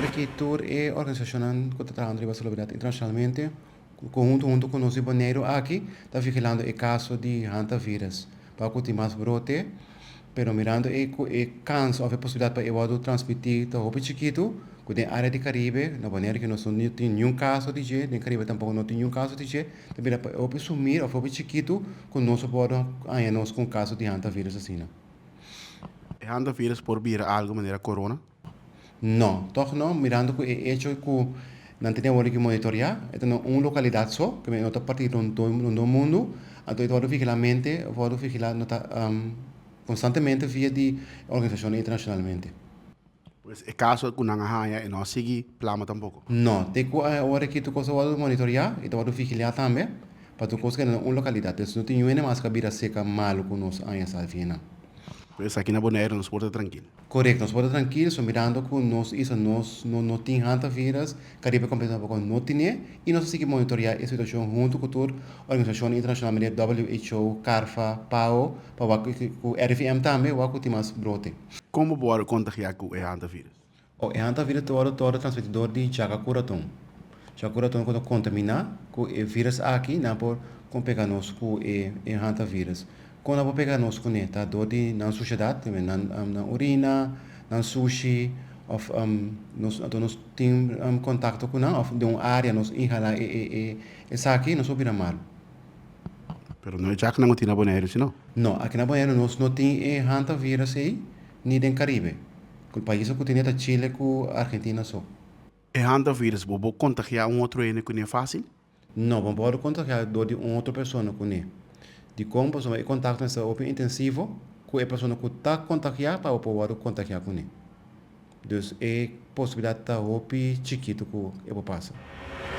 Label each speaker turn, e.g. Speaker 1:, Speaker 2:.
Speaker 1: agora que toda a organização que está trabalhando em salubridade internacionalmente, junto com nós boneiro aqui, está vigilando o caso de hantavirus. Para que mais brote, pero mirando e chance ou a possibilidade para eu transmitir para o chiquito, que tem área de Caribe, na maneira que nós não tem nenhum caso de G, no Caribe tampouco não tem nenhum caso de G, também para eu assumir ou o chiquito, que nós podemos nós com caso de hantavirus assim, não.
Speaker 2: E hantavirus por vir algo maneira corona?
Speaker 1: Não, toch não, mirando que é hecho que não tem que monitorear, então uma localidade só, que não está partindo no mundo, então eu vou vigilar constantemente via de organizações internacionalmente.
Speaker 2: Pues e caso que não haya e não sigue plama tampouco.
Speaker 1: Não, tem que hora que tu coisa vai monitorear e tu vai vigilar também, para tu coisa que uma localidade, então não tem nenhuma mais que vira seca malo com nós aí essa fina.
Speaker 2: Pues aqui na Bonaire nos porta tranquilo.
Speaker 1: Correto, nós podemos tranquilos, mirando que nós não tem hantavirus, Caribe completamente não tem, e nós temos que monitorear a situação junto com a organização internacional, WHO, CARFA, PAO, para o RFM também, para que mais brote.
Speaker 2: Como pode contagiar com o hantavirus?
Speaker 1: O hantavirus todo transmitidor de Jacacuraton. Jacacuraton quando contamina com o vírus aqui, não por pegar nós com o hantavirus. Quando eu pegar nós com ele, tá dor de na sociedade, na urina, na sushi, ou nós temos contato com não, de uma área nós inhalar essa aqui nós ouvimos mal.
Speaker 2: Pero não é já que não tem na Bonaire, senão?
Speaker 1: Não, aqui na Bahia nós não tem hantavirus aí, nem no Caribe. O país que tem é Chile com Argentina só.
Speaker 2: E hantavirus pode contagiar outro ene que não é fácil?
Speaker 1: Não, vamos poder contagiar dor de outra pessoa com ele. De como a pessoa vai contato nessa opinião intensivo com a pessoa que está contagiada para poder contagiar com ele. Então, é possibilidade de opi chiquito que eu passo.